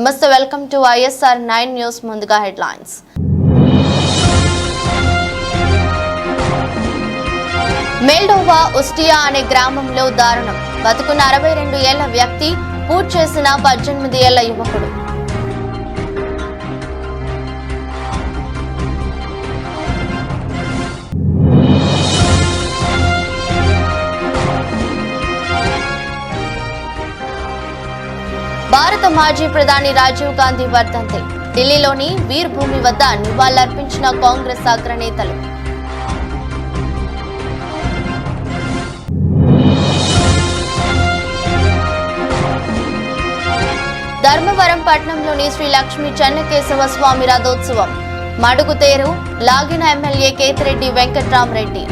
నమస్తే, welcome to ISR 9 news. ముందుగా headlines. మెల్డోవా ఉస్టియా అనే గ్రామంలో దారుణం. బతుకున్న 62 ఏళ్ల వ్యక్తి పూట్ చేసిన 18 ఏళ్ల యువకుడు. భారత మాజీ ప్రధాని రాజీవ్ గాంధీ వర్ధంతి. ఢిల్లీలోని వీర్ భూమి వద్ద నివాళులర్పించిన కాంగ్రెస్ అగ్రనేతలు. ధర్మవరం పట్టణంలోని శ్రీ లక్ష్మీ చెన్నకేశవ స్వామి రథోత్సవం. మడుగుతేరు లాగిన ఎమ్మెల్యే కేతిరెడ్డి వెంకట్రామరెడ్డి.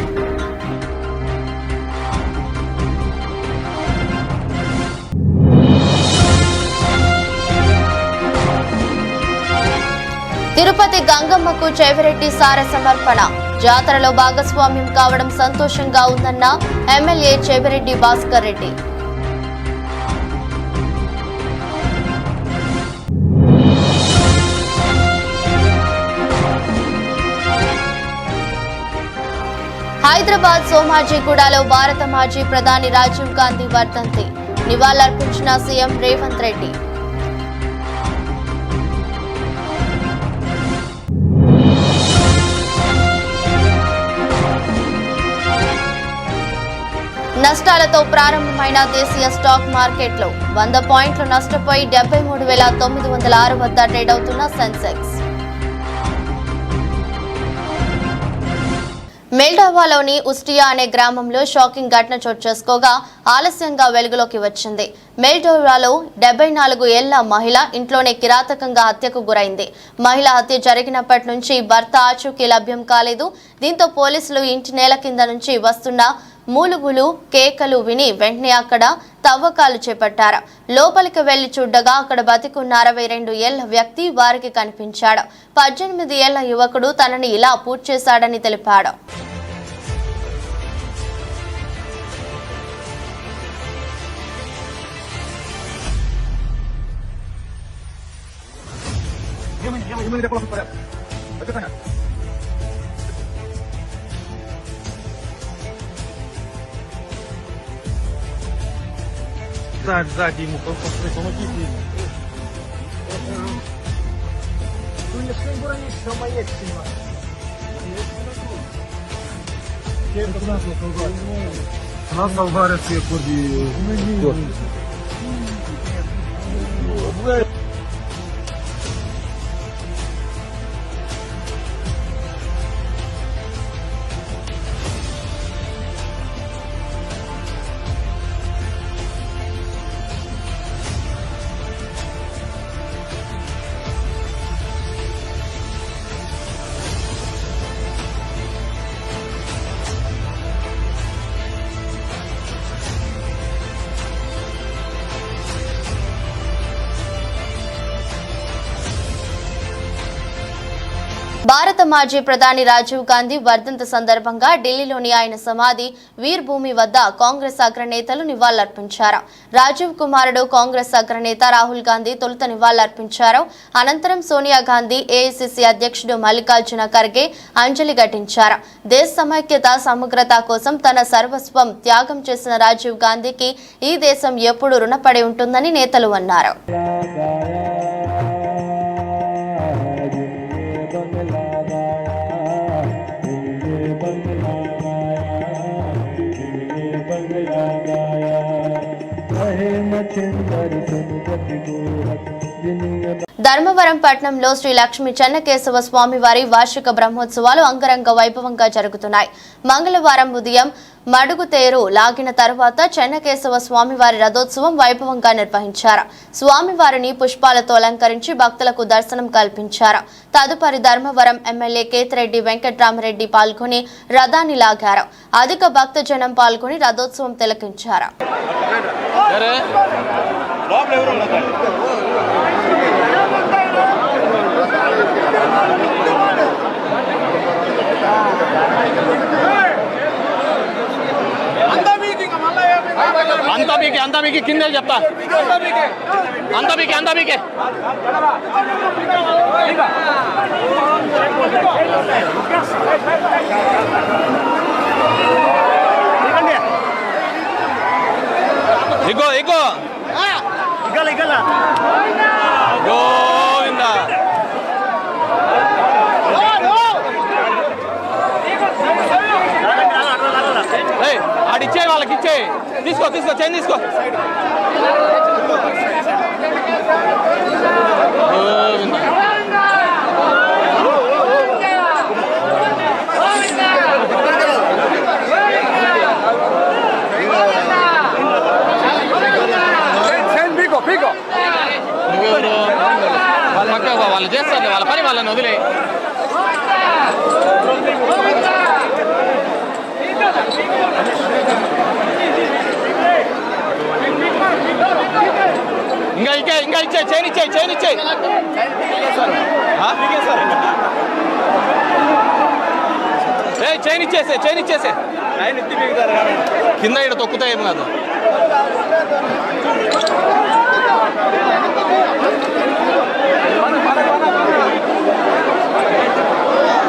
తిరుపతి గంగమ్మకు చెవిరెడ్డి సార సమర్పణ. జాతరలో భాగస్వామ్యం కావడం సంతోషంగా ఉందన్న ఎమ్మెల్యే చెవిరెడ్డి భాస్కర్ రెడ్డి. హైదరాబాద్ సోమాజిగూడలో భారత మాజీ ప్రధాని రాజీవ్ గాంధీ వర్ధంతి. నివాళులర్పించిన సీఎం రేవంత్ రెడ్డి. నష్టాలతో ప్రారంభమైన దేశీయ స్టాక్ మార్కెట్లో 100 పాయింట్లు నష్టపోయి 73,906 వద్ద ట్రేడ్ అవుతున్న సెన్సెక్స్. మెల్డోవాలోని ఉస్టియా అనే గ్రామంలో షాకింగ్ ఘటన చోటు చేసుకోగా ఆలస్యంగా వెలుగులోకి వచ్చింది. మెల్డోవాలో 74 ఏళ్ల మహిళ ఇంట్లోనే కిరాతకంగా హత్యకు గురైంది. మహిళ హత్య జరిగినప్పటి నుంచి భర్త ఆచూకీ లభ్యం కాలేదు. దీంతో పోలీసులు ఇంటి నేల కింద నుంచి వస్తున్న మూలుగులు కేకలు విని వెంటనే అక్కడ తవ్వకాలు చేపట్టారు. లోపలికి వెళ్లి చూడగా అక్కడ బతికున్న 62 ఏళ్ల వ్యక్తి వారికి కనిపించాడు. 18 ఏళ్ల యువకుడు తనని ఇలా పూట్ చేశాడని తెలిపాడు. Сзади ему помогите. Нас алгарят все ходи. భారత మాజీ ప్రధాని రాజీవ్ గాంధీ వర్ధంతి సందర్భంగా ఢిల్లీలోని ఆయన సమాధి వీర్ భూమి వద్ద కాంగ్రెస్ అగ్రనేతలు నివాళులర్పించారు. రాజీవ్ కుమారుడు కాంగ్రెస్ అగ్రనేత రాహుల్ గాంధీ తొలుత నివాళులర్పించారు. అనంతరం సోనియా గాంధీ, ఏఐసిసి అధ్యక్షుడు మల్లికార్జున ఖర్గే అంజలి ఘటించారు. దేశ సమైక్యత సమగ్రత కోసం తన సర్వస్వం త్యాగం చేసిన రాజీవ్ గాంధీకి ఈ దేశం ఎప్పుడు రుణపడి ఉంటుందని నేతలు అన్నారు. ధర్మవరం పట్టణంలో శ్రీ లక్ష్మీ చెన్నకేశవ స్వామి వారి వార్షిక బ్రహ్మోత్సవాలు అంగరంగ వైభవంగా జరుగుతున్నాయి. మంగళవారం ఉదయం మడుగుతేరు లాగిన తర్వాత చెన్నకేశవ స్వామివారి రథోత్సవం వైభవంగా నిర్వహించారు. స్వామివారిని పుష్పాలతో అలంకరించి భక్తులకు దర్శనం కల్పించారు. తదుపరి ధర్మవరం ఎమ్మెల్యే కేతిరెడ్డి వెంకట్రామరెడ్డి పాల్గొని రథాన్ని లాగారు. అధిక భక్తజనం పాల్గొని రథోత్సవం తిలకించారు. అంత అంతా మీకు కింద చెప్తా అంతా మీకే ఇగో గోవింద ఆడిచ్చే వాళ్ళకి ఇచ్చే తీసుకో చైన్ తీసుకో వాళ్ళు చేస్తారు వాళ్ళ పని వాళ్ళని వదిలే ఇంకా ఇచ్చే చైన్ ఇచ్చే చైన్ ఇచ్చేసే కింద ఇక్కడ తొక్కుతాయి ఏం కాదు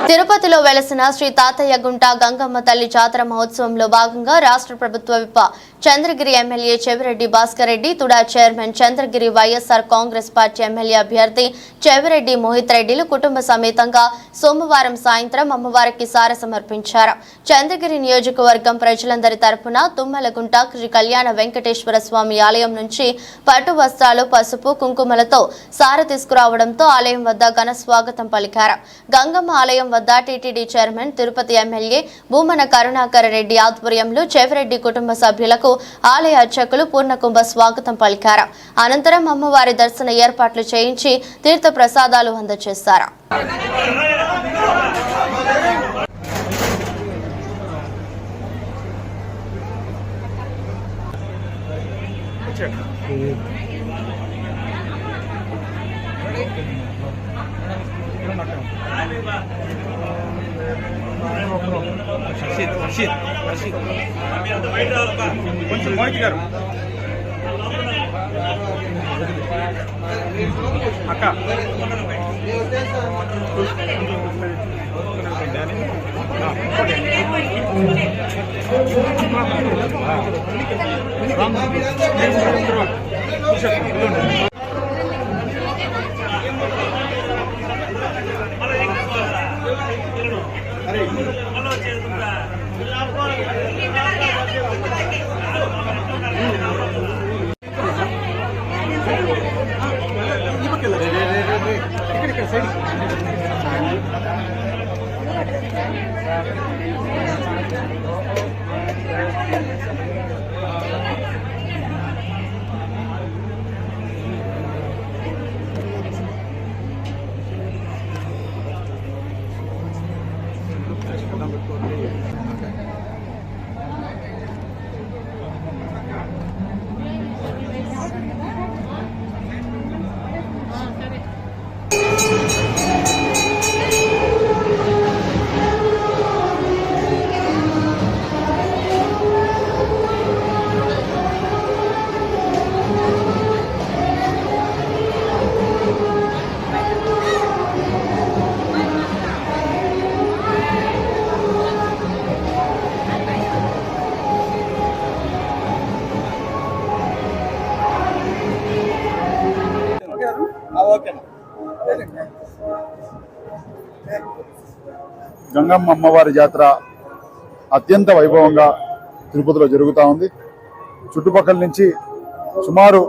తిరుపతిలో వెలసిన శ్రీ తాతయ్య గుంట గంగమ్మ తల్లి జాతర మహోత్సవంలో భాగంగా రాష్ట్ర ప్రభుత్వ whip Chandragiri MLA Chevireddy Bhaskar Reddy TUDA chairman Chandragiri YSR Congress party MLA అభ్యర్థి చెవిరెడ్డి మోహిత్ రెడ్డిలు కుటుంబ సమేతంగా సోమవారం సాయంత్రం అమ్మవారికి సారె సమర్పించారు. చంద్రగిరి నియోజకవర్గం ప్రజలందరి తరపున తుమ్మలగుంట శ్రీ కళ్యాణ వెంకటేశ్వర స్వామి ఆలయం నుంచి పట్టు వస్త్రాలు పసుపు కుంకుమలతో సారె తీసుకురావడంతో ఆలయం వద్ద ఘన స్వాగతం పలికారు. గంగమ్మ ఆలయం వద్ద TTD chairman Tirupati MLA Bhumana Karunakar Reddy ఆధ్వర్యంలో చెవిరెడ్డి కుటుంబ సభ్యులకు ఆలయ అర్చకులు పూర్ణకుంభ స్వాగతం పలికారు. అనంతరం అమ్మవారి దర్శన ఏర్పాట్లు చేయించి తీర్థ ప్రసాదాలు అందజేశారు. కొంచెం మోహిత్ గారు అక్క గంగమ్మ అమ్మవారి జాతర అత్యంత వైభవంగా తిరుపతిలో జరుగుతూ ఉంది. చుట్టుపక్కల నుంచి సుమారు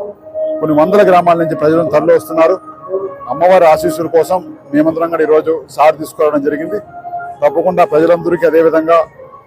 కొన్ని వందల గ్రామాల నుంచి ప్రజలను తరలి వస్తున్నారు. అమ్మవారి ఆశీస్సుల కోసం మేమందరం కూడా ఈరోజు సార్ తీసుకోవడం జరిగింది. తప్పకుండా ప్రజలందరికీ అదేవిధంగా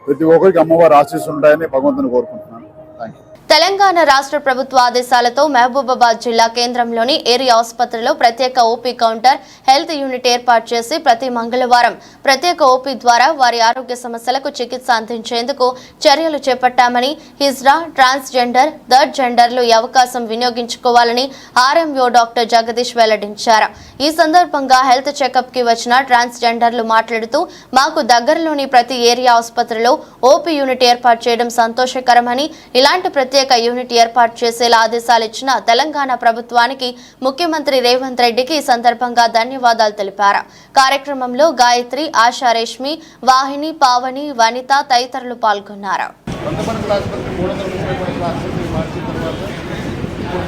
ప్రతి ఒక్కరికి అమ్మవారి ఆశీస్సులు ఉంటాయని భగవంతుని కోరుకుంటున్నాను. Thank you. తెలంగాణ రాష్ట్ర ప్రభుత్వ ఆదేశాలతో మహబూబాబాద్ జిల్లా కేంద్రంలోని ఏరియా ఆసుపత్రిలో ప్రత్యేక ఓపీ కౌంటర్ హెల్త్ యూనిట్ ఏర్పాటు చేసి ప్రతి మంగళవారం ప్రత్యేక ఓపీ ద్వారా వారి ఆరోగ్య సమస్యలకు చికిత్స అందించేందుకు చర్యలు చేపట్టామని హిజ్రా ట్రాన్స్జెండర్ థర్డ్ జెండర్లు ఈ అవకాశం వినియోగించుకోవాలని ఆర్ఎంఓ డాక్టర్ జగదీష్ వెల్లడించారు. ఈ సందర్భంగా హెల్త్ చెకప్ కి వచ్చిన ట్రాన్స్జెండర్లు మాట్లాడుతూ మాకు దగ్గరలోని ప్రతి ఏరియా ఆసుపత్రిలో ఓపీ యూనిట్ ఏర్పాటు చేయడం సంతోషకరమని ఇలాంటి ప్రత్యేక ప్రత్యేక యూనిట్ ఏర్పాటు చేసేలా ఆదేశాలు ఇచ్చిన తెలంగాణ ప్రభుత్వానికి ముఖ్యమంత్రి రేవంత్ రెడ్డికి ఈ సందర్భంగా ధన్యవాదాలు తెలిపారు. కార్యక్రమంలో గాయత్రి, ఆశా, రేష్మి, వాహిని, పావని, వనిత తదితరులు పాల్గొన్నారు.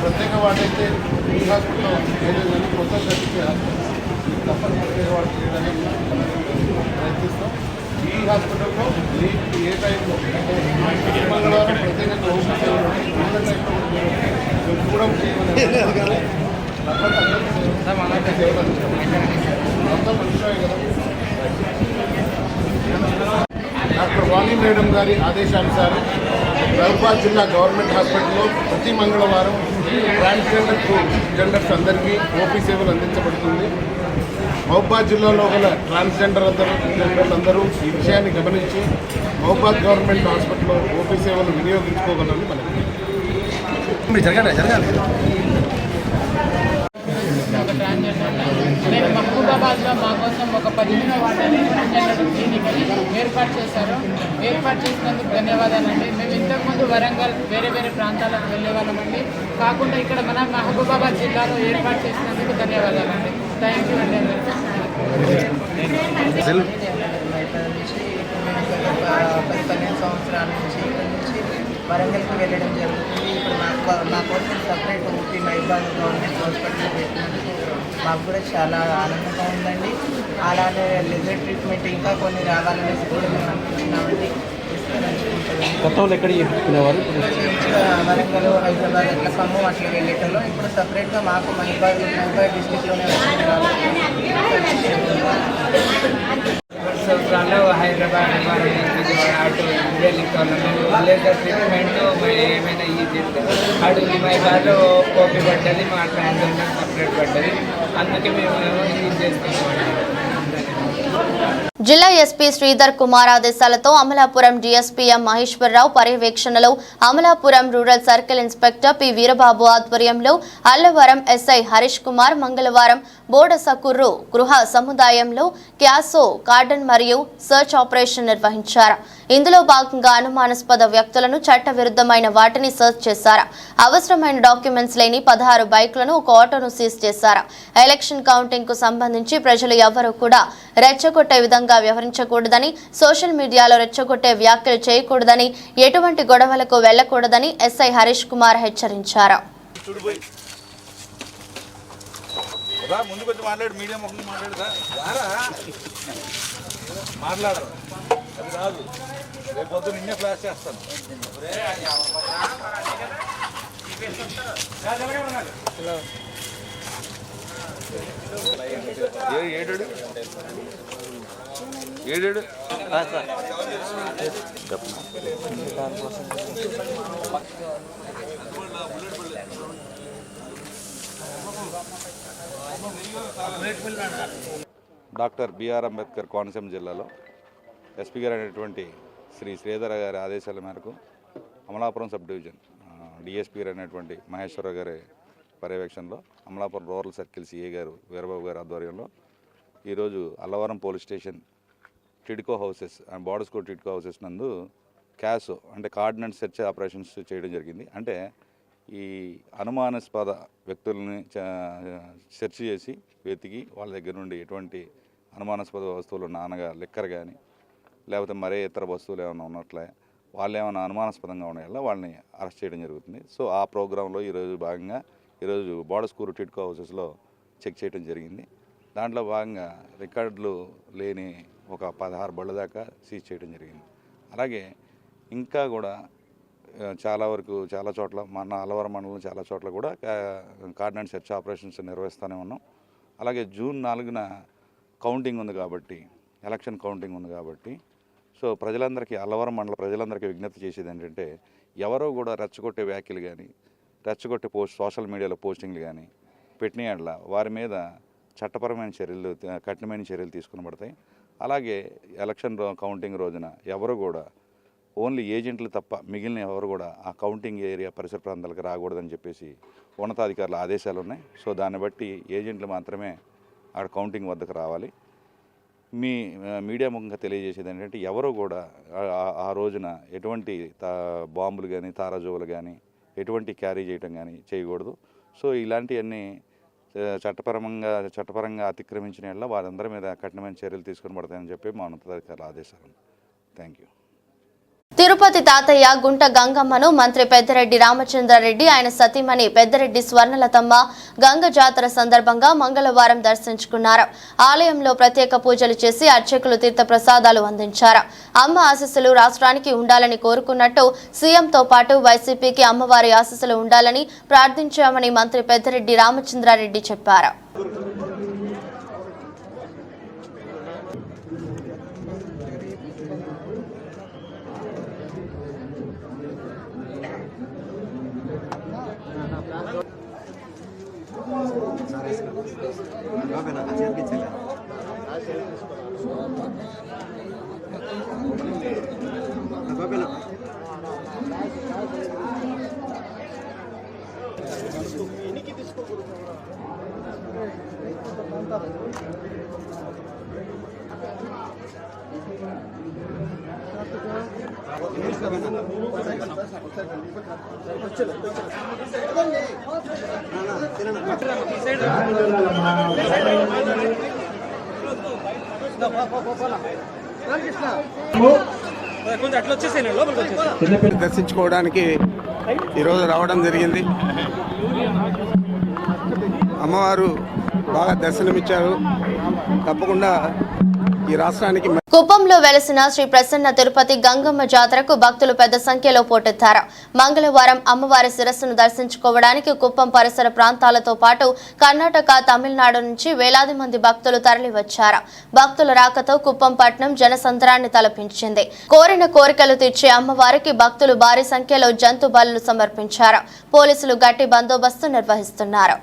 ప్రత్యేక వార్డు అయితే ఈ హాస్పిటల్లో ఏదైనా కొత్త తప్పని ప్రత్యేక వార్డు చేయడానికి ప్రయత్నిస్తాం. ఈ హాస్పిటల్లో ఏ టైంలో అంటే మంగళవారం ప్రత్యేకంగా ఓపెన్ చేయాలి, మిగతా టైంలో కూడా చేయమని అంతా మంచిగా కదా. డాక్టర్ వాణి మేడం గారి ఆదేశానుసారం మహబూబాబాద్ జిల్లా గవర్నమెంట్ హాస్పిటల్లో ప్రతి మంగళవారం ట్రాన్స్జెండర్స్ అందరికీ ఓపీ సేవలు అందించబడుతుంది. మహబూబాబాద్ జిల్లాలో గల ట్రాన్స్జెండర్లందరూ ఈ విషయాన్ని గమనించి మహబూబాబాద్ గవర్నమెంట్ హాస్పిటల్లో ఓపీ సేవలు వినియోగించుకోగలని మనకి నేను మహబూబాబాద్లో మా కోసం ఒక 15వ వార్డుని ట్రాన్స్జెండర్ క్లినిక్ని ఏర్పాటు చేసినందుకు ధన్యవాదాలండి. మేము ఇంతకుముందు వరంగల్ వేరే ప్రాంతాలకు వెళ్ళే వాళ్ళమండి. కాకుండా ఇక్కడ మన మహబూబాబాద్ జిల్లాలో ఏర్పాటు చేసినందుకు ధన్యవాదాలండి. థ్యాంక్ యూ అండి. 12 సంవత్సరాల నుంచి వరంగల్కి వెళ్ళడం జరుగుతుంది. ఇప్పుడు మా కోసం సపరేట్ ఊపీ మైబాద్ గవర్నమెంట్ హాస్పిటల్ పెట్టినందుకు మాకు కూడా చాలా ఆనందంగా ఉందండి. అలానే లెజర్ ట్రీట్మెంట్ ఇంకా కొన్ని రావాలనేసి కూడా మేము అనుకుంటున్నామండి. వరంగల్, హైదరాబాద్ అట్లా ఖమ్మం అట్లా వెళ్ళేటలో ఇప్పుడు సపరేట్గా మాకు మైబాద్ డిస్టిక్లోనే సంవత్సరాల్లో హైదరాబాద్ అటు లేజర్ ట్రీట్మెంట్ ఏమైనా ఇది అటు మైబాద్లో కాపీ పడ్డది, మా ట్రాన్స్జెండర్ సపరేట్ పడ్డది. అందుకే మేము ఇది చేస్తున్నాం. జిల్లా ఎస్పీ శ్రీధర్ కుమార్ ఆదేశాలతో అమలాపురం డీఎస్పీఎం మహేశ్వరరావు పర్యవేక్షణలో Amalapuram rural circle inspector P Veerababu ఆధ్వర్యంలో అల్లవరం ఎస్ఐ హరీష్ కుమార్ మంగళవారం బోడసకుర్రు గృహ సముదాయంలో క్యాసో గార్డెన్ మరియు సర్చ్ ఆపరేషన్ నిర్వహించారు. ఇందులో భాగంగా అనుమానాస్పద వ్యక్తులను చట్టవిరుద్ధమైన వాటిని సర్చ్ చేశారు. అవసరమైన డాక్యుమెంట్స్ లేని 16 బైకులను, ఒక ఆటోను సీజ్ చేశారు. ఎలక్షన్ కౌంటింగ్ కు సంబంధించి ప్రజలు ఎవరూ కూడా రెచ్చగొట్టే విధంగా వ్యవహరించకూడదని, సోషల్ మీడియాలో రెచ్చగొట్టే వ్యాఖ్యలు చేయకూడదని, ఎటువంటి గొడవలకు వెళ్లకూడదని ఎస్ఐ హరీష్ కుమార్ హెచ్చరించారు. డాక్టర్ బిఆర్ అంబేద్కర్ కోనసీమ జిల్లాలో ఎస్పీ గారు అయినటువంటి శ్రీ శ్రీధర్ గారి ఆదేశాల మేరకు అమలాపురం సబ్ డివిజన్ డిఎస్పీ గారు అయినటువంటి మహేశ్వరరావు గారి పర్యవేక్షణలో అమలాపురం రూరల్ సర్కిల్ సిఏ గారు వీరబాబు గారి ఆధ్వర్యంలో ఈరోజు Allavaram police station TIDCO houses and border school TIDCO houses నందు క్యాసో అంటే కార్డినెంట్ సెర్చ్ ఆపరేషన్స్ చేయడం జరిగింది. అంటే ఈ అనుమానాస్పద వ్యక్తులని సెర్చ్ చేసి వెతికి వాళ్ళ దగ్గర నుండి ఎటువంటి అనుమానాస్పద వస్తువులు నానగా లిక్కర్ కానీ లేకపోతే మరే ఇతర వస్తువులు ఏమైనా ఉన్నట్లే వాళ్ళు ఏమైనా అనుమానాస్పదంగా ఉన్నాయో వాళ్ళని అరెస్ట్ చేయడం జరుగుతుంది. సో ఆ ప్రోగ్రాంలో ఈరోజు భాగంగా ఈరోజు బోర్డర్ స్కూల్ టిడ్కో హౌసెస్లో చెక్ చేయడం జరిగింది. దాంట్లో భాగంగా రికార్డులు లేని ఒక 16 బళ్ళ దాకా సీజ్ చేయడం జరిగింది. అలాగే ఇంకా కూడా చాలా వరకు చాలా చోట్ల మన అల్లవరం మండలం చాలా చోట్ల కూడా కార్డినెంట్ సెర్చ్ ఆపరేషన్స్ నిర్వహిస్తూనే ఉన్నాం. అలాగే జూన్ 4న కౌంటింగ్ ఉంది కాబట్టి, ఎలక్షన్ కౌంటింగ్ ఉంది కాబట్టి సో ప్రజలందరికీ అల్లవరం మండల ప్రజలందరికీ విజ్ఞప్తి చేసేది ఏంటంటే ఎవరో కూడా రెచ్చగొట్టే వ్యాఖ్యలు కానీ రెచ్చగొట్టే సోషల్ మీడియాలో పోస్టింగ్లు కానీ పెట్టిన వారి మీద చట్టపరమైన చర్యలు కఠినమైన చర్యలు తీసుకునబడతాయి. అలాగే ఎలక్షన్ కౌంటింగ్ రోజున ఎవరు కూడా ఓన్లీ ఏజెంట్లు తప్ప మిగిలిన ఎవరు కూడా ఆ కౌంటింగ్ ఏరియా పరిసర ప్రాంతాలకు రాకూడదని చెప్పేసి ఉన్నతాధికారుల ఆదేశాలు ఉన్నాయి. సో దాన్ని బట్టి ఏజెంట్లు మాత్రమే ఆ కౌంటింగ్ వద్దకు రావాలి. మీ మీడియా ముఖంగా తెలియజేసేది ఏంటంటే ఎవరు కూడా ఆ రోజున ఎటువంటి బాంబులు కానీ తారాజువులు కానీ ఎటువంటి క్యారీ చేయటం కానీ చేయకూడదు. సో ఇలాంటివన్నీ చట్టపరంగా అతిక్రమించిన వల్ల వారందరి మీద కఠినమైన చర్యలు తీసుకుని పడతాయని చెప్పి మా ఉన్నతాధికారుల ఆదేశాలు. Thank you. తిరుపతి తాతయ్య గుంట గంగమ్మను మంత్రి పెద్దిరెడ్డి రామచంద్రారెడ్డి ఆయన సతీమణి పెద్దిరెడ్డి స్వర్ణలతమ్మ గంగ జాతర సందర్భంగా మంగళవారం దర్శించుకున్నారు. ఆలయంలో ప్రత్యేక పూజలు చేసి అర్చకులు తీర్థ ప్రసాదాలు అందించారు. అమ్మ ఆశీస్సులు రాష్ట్రానికి ఉండాలని కోరుకున్నట్టు సీఎంతో పాటు వైసీపీకి అమ్మవారి ఆశీస్సులు ఉండాలని ప్రార్థించామని మంత్రి పెద్దిరెడ్డి రామచంద్రారెడ్డి చెప్పారు. దర్శించుకోవడానికి ఈరోజు రావడం జరిగింది. అమ్మవారు బాగా దర్శనమిచ్చారు. తప్పకుండా ఈ రాష్ట్రానికి కుప్పంలో వెలసిన శ్రీ ప్రసన్న తిరుపతి గంగమ్మ జాతరకు భక్తులు పెద్ద సంఖ్యలో పోటెత్తారు. మంగళవారం అమ్మవారి శిరస్సును దర్శించుకోవడానికి కుప్పం పరిసర ప్రాంతాలతో పాటు కర్ణాటక, తమిళనాడు నుంచి వేలాది మంది భక్తులు తరలివచ్చారు. భక్తుల రాకతో కుప్పం పట్టణం జనసంద్రాన్ని తలపించింది. కోరిన కోరికలు తీర్చే అమ్మవారికి భక్తులు భారీ సంఖ్యలో జంతు బలులు సమర్పించారు. పోలీసులు గట్టి బందోబస్తు నిర్వహిస్తున్నారు.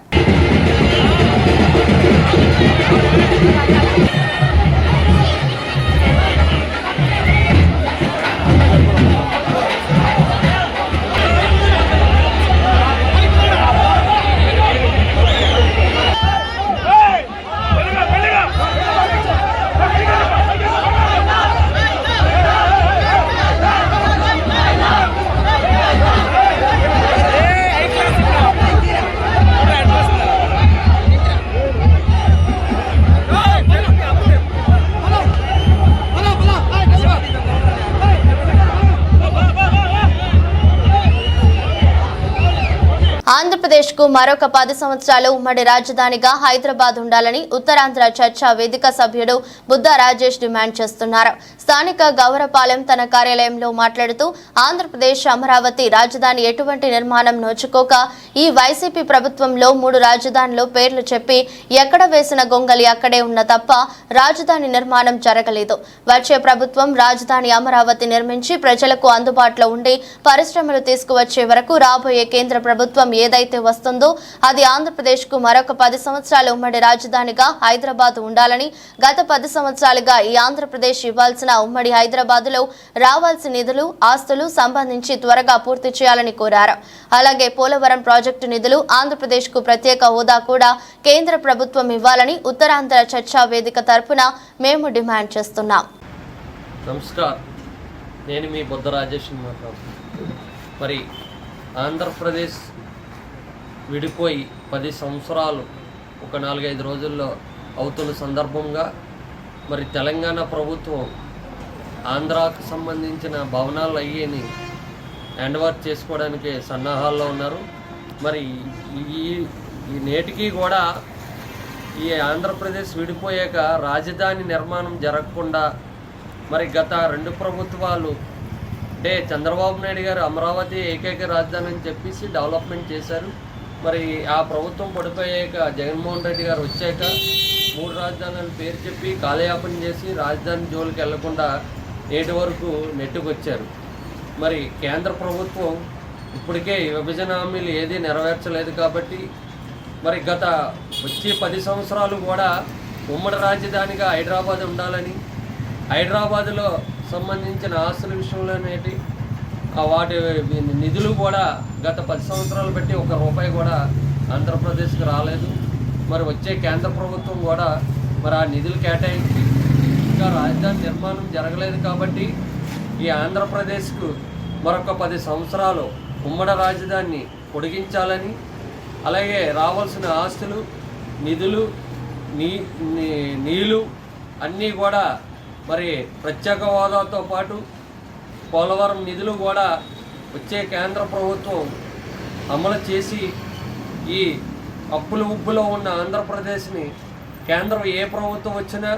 ఆంధ్రప్రదేశ్ కు మరొక 10 సంవత్సరాలు ఉమ్మడి రాజధానిగా హైదరాబాద్ ఉండాలని ఉత్తరాంధ్ర చర్చా వేదిక సభ్యుడు బుద్ధా రాజేష్ డిమాండ్ చేస్తున్నారు. స్థానిక గౌరపాలెం తన కార్యాలయంలో మాట్లాడుతూ ఆంధ్రప్రదేశ్ అమరావతి రాజధాని ఎటువంటి నిర్మాణం నోచుకోక ఈ వైసీపీ ప్రభుత్వంలో 3 రాజధానులు పేర్లు చెప్పి ఎక్కడ వేసిన గొంగలి అక్కడే ఉన్న తప్ప రాజధాని నిర్మాణం జరగలేదు. వచ్చే ప్రభుత్వం రాజధాని అమరావతి నిర్మించి ప్రజలకు అందుబాటులో ఉండి పరిశ్రమలు తీసుకువచ్చే వరకు రాబోయే కేంద్ర ప్రభుత్వం ఏదైతే వస్తుందో అది ఆంధ్రప్రదేశ్ కు మరొక 10 సంవత్సరాలు ఉమ్మడి రాజధానిగా హైదరాబాద్ ఉండాలని, గత 10 సంవత్సరాలుగా ఈ ఆంధ్రప్రదేశ్ ఇవ్వాల్సిన ఉమ్మడి హైదరాబాద్ లో రావాల్సిన నిధులు, ఆస్తులు సంబంధించి త్వరగా పూర్తి చేయాలని కోరారు. అలాగే పోలవరం ప్రాజెక్టు నిధులు, ఆంధ్రప్రదేశ్ కు ప్రత్యేక హోదా కూడా కేంద్ర ప్రభుత్వం ఇవ్వాలని ఉత్తరాంధ్ర చర్చా వేదిక తరపున మేము డిమాండ్ చేస్తున్నాం. నమస్కారం, నేను మీ బుద్ధ రాజేష్ మాట్లాడుతున్నాను. మరి ఆంధ్రప్రదేశ్ విడిపోయి 10 సంవత్సరాలు ఒక 4-5 రోజుల్లో అవుతున్న సందర్భంగా మరి తెలంగాణ ప్రభుత్వం ఆంధ్రాకు సంబంధించిన భవనాలు అయ్యేని హ్యాండ్ ఓవర్ చేసుకోవడానికి సన్నాహాల్లో ఉన్నారు. మరి ఈ నేటికి కూడా ఈ ఆంధ్రప్రదేశ్ విడిపోయాక రాజధాని నిర్మాణం జరగకుండా మరి గత 2 ప్రభుత్వాలు అంటే చంద్రబాబు నాయుడు గారు అమరావతి ఏకైక రాజధాని అని చెప్పేసి డెవలప్మెంట్ చేశారు. మరి ఆ ప్రభుత్వం పడిపోయాక జగన్మోహన్ రెడ్డి గారు వచ్చాక 3 రాజధానులను పేరు చెప్పి కాలయాపన చేసి రాజధాని జోలికి వెళ్లకుండా నేటి వరకు నెట్టుకొచ్చారు. మరి కేంద్ర ప్రభుత్వం ఇప్పటికే విభజన హామీలు ఏదీ నెరవేర్చలేదు కాబట్టి మరి గత వచ్చే 10 సంవత్సరాలు కూడా ఉమ్మడి రాజధానిగా హైదరాబాద్ ఉండాలని, హైదరాబాద్లో సంబంధించిన ఆస్తుల విషయంలోనేటి వాటి నిధులు కూడా గత 10 సంవత్సరాలు బట్టి ₹1 కూడా ఆంధ్రప్రదేశ్కి రాలేదు. మరి వచ్చే కేంద్ర ప్రభుత్వం కూడా మరి ఆ నిధులు కేటాయించి ఇంకా రాజధాని నిర్మాణం జరగలేదు కాబట్టి ఈ ఆంధ్రప్రదేశ్కు మరొక 10 సంవత్సరాలు ఉమ్మడి రాజధానిని పొడిగించాలని, అలాగే రావాల్సిన ఆస్తులు, నిధులు, నీళ్లు అన్నీ కూడా మరి ప్రత్యేక హోదాతో పాటు పోలవరం నిధులు కూడా వచ్చే కేంద్ర ప్రభుత్వం అమలు చేసి ఈ అప్పులు ఉబ్బులో ఉన్న ఆంధ్రప్రదేశ్ని కేంద్రం ఏ ప్రభుత్వం వచ్చినా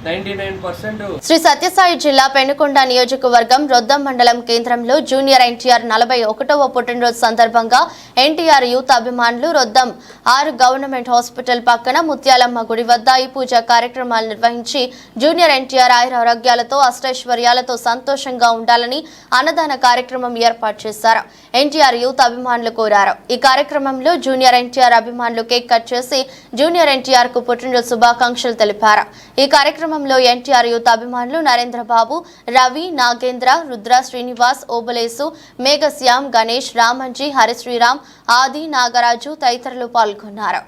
99% శ్రీ సత్యసాయి జిల్లా పెనుకొండ నియోజకవర్గం రొద్దం మండలం కేంద్రంలో జూనియర్ ఎన్టీఆర్ 41వ పుట్టినరోజు సందర్భంగా ఎన్టీఆర్ యూత్ అభిమానులు రొద్దం 6 గవర్నమెంట్ హాస్పిటల్ పక్కన ముత్యాలమ్మ గుడి వద్ద ఈ పూజా కార్యక్రమాలు నిర్వహించి జూనియర్ ఎన్టీఆర్ ఆయురారోగ్యాలతో అష్టైశ్వర్యాలతో సంతోషంగా ఉండాలని అన్నదాన కార్యక్రమం ఏర్పాటు చేశారు. ఎన్టీఆర్ యూత్ అభిమానులు కోరారు. ఈ కార్యక్రమంలో జూనియర్ ఎన్టీఆర్ అభిమానులు కేక్ కట్ చేసి జూనియర్ ఎన్టీఆర్ కు పుట్టినరోజు శుభాకాంక్షలు తెలిపారు. ఈ కార్యక్రమంలో ఎన్టీఆర్ యూత్ అభిమానులు నరేంద్రబాబు, రవి, నాగేంద్ర, రుద్ర, శ్రీనివాస్, ఓబలేసు, మేఘశ్యామ్, గణేష్, రామంజీ, హరిశ్రీరామ్, ఆది, నాగరాజు తదితరులు పాల్గొన్నారు.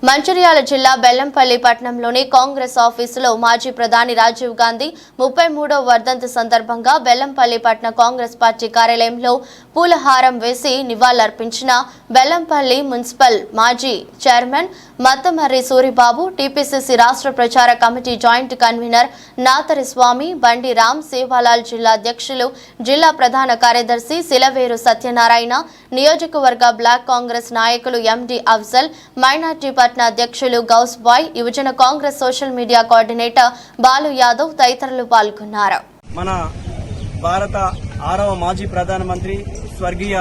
మంచిర్యాల జిల్లా బెల్లంపల్లి పట్టణంలోని కాంగ్రెస్ ఆఫీసులో మాజీ ప్రధాని రాజీవ్ గాంధీ 33వ వర్ధంతి సందర్భంగా బెల్లంపల్లి పట్టణ కాంగ్రెస్ పార్టీ కార్యాలయంలో పూలహారం వేసి నివాళులర్పించిన బెల్లంపల్లి మున్సిపల్ మాజీ చైర్మన్ మత్తమర్రి సూరిబాబు, టీపీసీసీ రాష్ట్ర ప్రచార కమిటీ జాయింట్ కన్వీనర్ నాతరి స్వామి, బండి రామ్, సేవాలాల్ జిల్లా అధ్యక్షులు, జిల్లా ప్రధాన కార్యదర్శి సిలవేరు సత్యనారాయణ, నియోజకవర్గ బ్లాక్ కాంగ్రెస్ నాయకులు ఎండి అఫ్జల్, మైనార్టీ పట్న అధ్యక్షులు గౌస్ బాయ్, యువజన Congress social media coordinator Balu Yadav తదితరులు పాల్గొన్నారు. మన భారత 6వ మాజీ ప్రధానమంత్రి స్వర్గీయ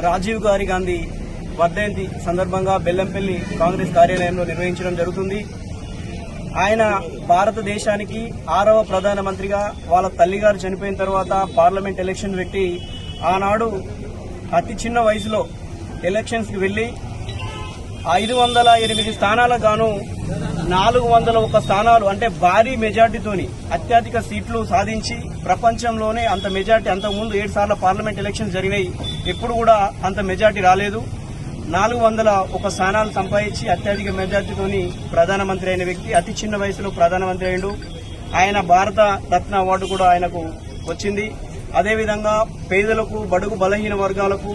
రాజీవ్ గాంధీ వర్ధంతి సందర్భంగా బెల్లంపల్లి కాంగ్రెస్ కార్యాలయంలో నిర్వహించడం జరుగుతుంది. ఆయన భారతదేశానికి 6వ ప్రధానమంత్రిగా వాళ్ళ తల్లిగారు చనిపోయిన తర్వాత పార్లమెంట్ ఎలక్షన్ పెట్టి ఆనాడు అతి చిన్న వయసులో ఎలక్షన్స్కి వెళ్లి 508 స్థానాలకు గాను 401 స్థానాలు అంటే భారీ మెజార్టీతోని అత్యధిక సీట్లు సాధించి ప్రపంచంలోనే అంత మెజార్టీ, అంతకుముందు 7 సార్లు పార్లమెంట్ ఎలక్షన్స్ జరిగినాయి, ఎప్పుడు కూడా అంత మెజార్టీ రాలేదు. 401 స్థానాలు సంపాదించి అత్యధిక మెజార్టీతోని ప్రధానమంత్రి అయిన వ్యక్తి అతి చిన్న వయసులో ప్రధానమంత్రి అయ్యిండు. ఆయన భారత రత్న అవార్డు కూడా ఆయనకు వచ్చింది. అదేవిధంగా పేదలకు, బడుగు బలహీన వర్గాలకు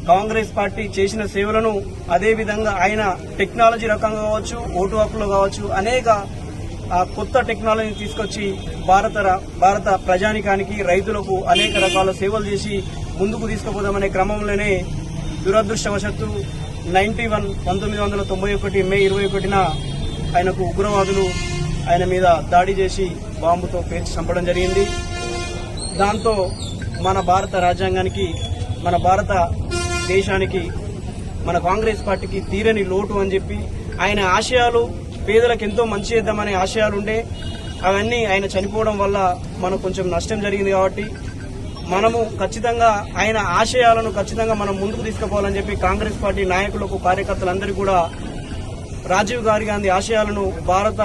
కాంగ్రెస్ పార్టీ చేసిన సేవలను, అదేవిధంగా ఆయన టెక్నాలజీ రకంగా కావచ్చు, ఓటు హక్కులో కావచ్చు, అనేక కొత్త టెక్నాలజీ తీసుకొచ్చి భారత ప్రజానికానికి, రైతులకు అనేక రకాల సేవలు చేసి ముందుకు తీసుకుపోదామనే క్రమంలోనే దురదృష్టవశత్తు 1991 మే 21న ఆయనకు ఉగ్రవాదులు ఆయన మీద దాడి చేసి బాంబుతో పేల్చి చంపడం జరిగింది. దాంతో మన భారత రాజ్యాంగానికి, మన భారత దేశానికి, మన కాంగ్రెస్ పార్టీకి తీరని లోటు అని చెప్పి, ఆయన ఆశయాలు పేదలకు ఎంతో మంచి చేద్దామనే ఆశయాలుండే, అవన్నీ ఆయన చనిపోవడం వల్ల మనకు కొంచెం నష్టం జరిగింది. కాబట్టి మనము ఖచ్చితంగా ఆయన ఆశయాలను ఖచ్చితంగా మనం ముందుకు తీసుకుపోవాలని చెప్పి కాంగ్రెస్ పార్టీ నాయకులకు, కార్యకర్తలందరికీ కూడా రాజీవ్ గాంధీ ఆశయాలను భారత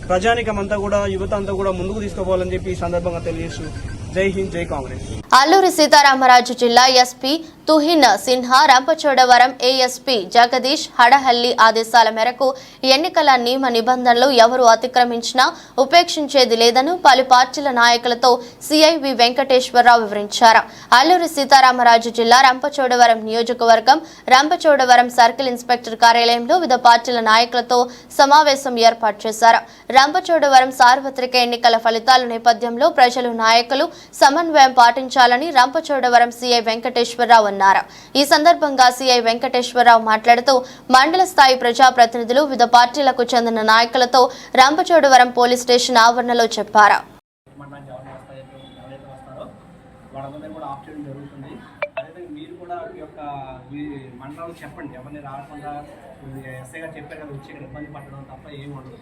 ప్రజానికమంతా కూడా, యువత అంతా కూడా ముందుకు తీసుకుపోవాలని చెప్పి ఈ సందర్భంగా తెలియజేస్తూ జై హింద్, జై కాంగ్రెస్. అల్లూరి సీతారామరాజు జిల్లా ఎస్పీ తుహిన్ సిన్హా రంపచోడవరం ఏఎస్పీ జగదీష్ హడహల్లి ఆదేశాల మేరకు ఎన్నికల నియమ నిబంధనలు ఎవరు అతిక్రమించినా ఉపేక్షించేది లేదని పలు పార్టీల నాయకులతో సిఐవి వెంకటేశ్వరరావు వివరించారు. అల్లూరి సీతారామరాజు జిల్లా రంపచోడవరం నియోజకవర్గం రంపచోడవరం సర్కిల్ ఇన్స్పెక్టర్ కార్యాలయంలో వివిధ పార్టీల నాయకులతో సమావేశం ఏర్పాటు చేశారు. రంపచోడవరం సార్వత్రిక ఎన్నికల ఫలితాల నేపథ్యంలో ప్రజలు నాయకులు సమన్వయం పాటించాలని రంపచోడవరం సిఐ వెంకటేశ్వరరావు అన్నారు. ఈ సందర్భంగా సిఐ వెంకటేశ్వరరావు మాట్లాడుతూ మండల స్థాయి ప్రజాప్రతినిధులు వివిధ పార్టీలకు చెందిన నాయకులతో రంపచోడవరం పోలీస్ స్టేషన్ ఆవరణలో చెప్పారు. మండలాలు చెప్పండి, ఎవరిని రాకుండా ఎస్ఐ గారు చెప్పారు కదా వచ్చి ఇక్కడ ఇబ్బంది పడడం తప్ప ఏమి ఉండదు.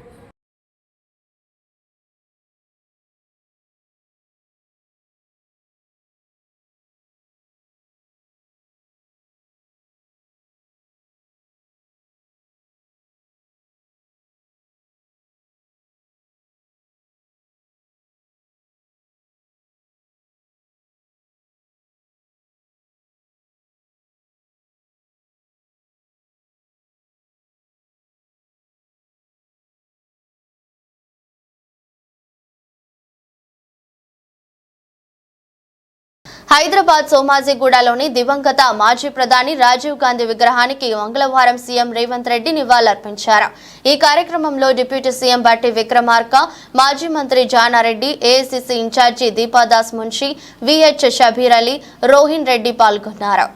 హైదరాబాద్ సోమాజిగూడలోని దివంగత మాజీ ప్రధాని రాజీవ్ గాంధీ విగ్రహానికి మంగళవారం సీఎం రేవంత్ రెడ్డి నివాళులర్పించారు. ఈ కార్యక్రమంలో డిప్యూటీ సీఎం బట్టి విక్రమార్క, మాజీ మంత్రి Jana Reddy, AICC incharge Deepa Das Munshi, VH Shabbir Ali, Rohin Reddy పాల్గొన్నారు.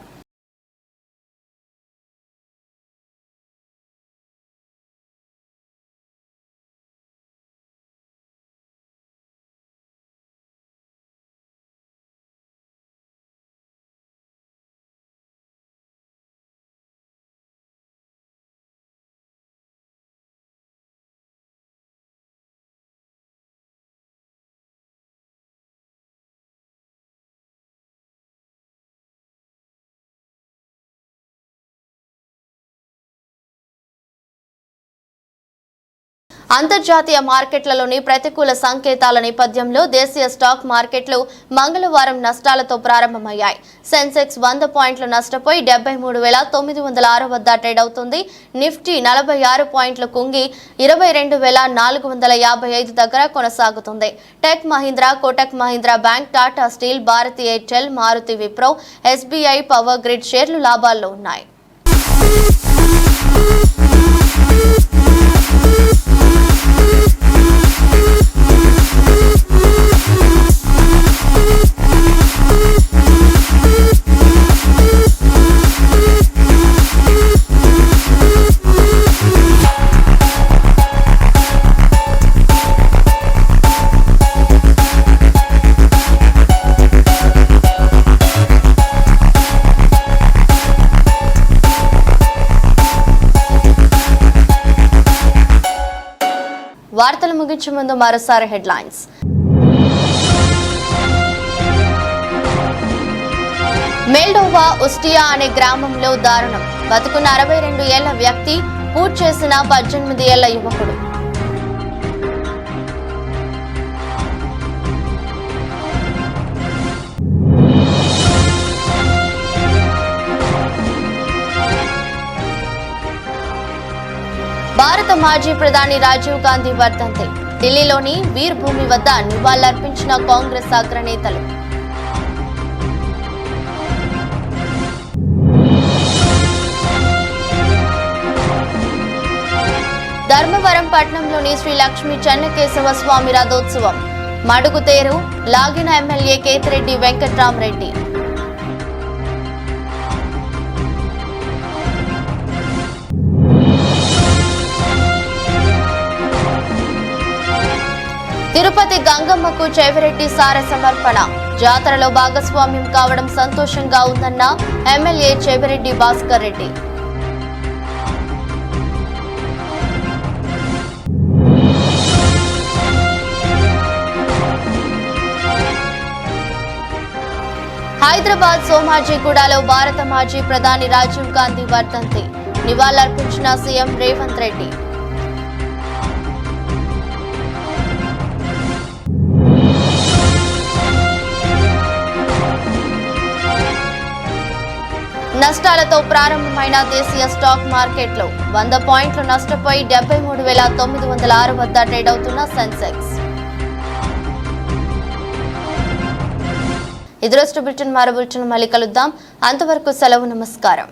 అంతర్జాతీయ మార్కెట్లలోని ప్రతికూల సంకేతాల నేపథ్యంలో దేశీయ స్టాక్ మార్కెట్లు మంగళవారం నష్టాలతో ప్రారంభమయ్యాయి. సెన్సెక్స్ 100 పాయింట్లు నష్టపోయి 73,906 వద్ద ట్రేడ్ అవుతుంది. నిఫ్టీ 46 పాయింట్లు కుంగి 22,455 దగ్గర కొనసాగుతుంది. Tech Mahindra, Kotak Mahindra bank, Tata steel, Bharti Airtel, Maruti Wipro, SBI power grid షేర్లు లాభాల్లో ఉన్నాయి. వార్తలు ముగించే ముందు మరోసారి హెడ్లైన్స్. మెల్డోవా ఉస్టియా అనే గ్రామంలో దారుణం. బతుకున్న 62 ఏళ్ల వ్యక్తి పూజ చేసిన 18 ఏళ్ల యువకుడు. భారత మాజీ ప్రధాని రాజీవ్ గాంధీ వర్ధంతి. ఢిల్లీలోని వీర్ భూమి వద్ద నివాళులర్పించిన కాంగ్రెస్ అగ్రనేతలు. ధర్మవరం పట్టణంలోని శ్రీ లక్ష్మీ చెన్నకేశవ స్వామి రథోత్సవం. మడుగుతేరు లాగిన ఎమ్మెల్యే కేతిరెడ్డి వెంకట్రామరెడ్డి. తిరుపతి గంగమ్మకు చెవిరెడ్డి సార సమర్పణ. జాతరలో భాగస్వామ్యం కావడం సంతోషంగా ఉందన్న ఎమ్మెల్యే చెవిరెడ్డి భాస్కర్ రెడ్డి. హైదరాబాద్ సోమాజిగూడలో భారత మాజీ ప్రధాని రాజీవ్ గాంధీ వర్ధంతి. నివాళులర్పించిన సీఎం రేవంత్ రెడ్డి. నష్టాలతో ప్రారంభమైన దేశీయ స్టాక్ మార్కెట్లో 100 పాయింట్లు నష్టపోయి 73,906 వద్ద ట్రేడ్ అవుతున్న సెన్సెక్స్. ఇదిరోజు బులెటిన్ మరో బులెటిన్ మళ్ళీ కలుద్దాం. అంతవరకు సెలవు. నమస్కారం.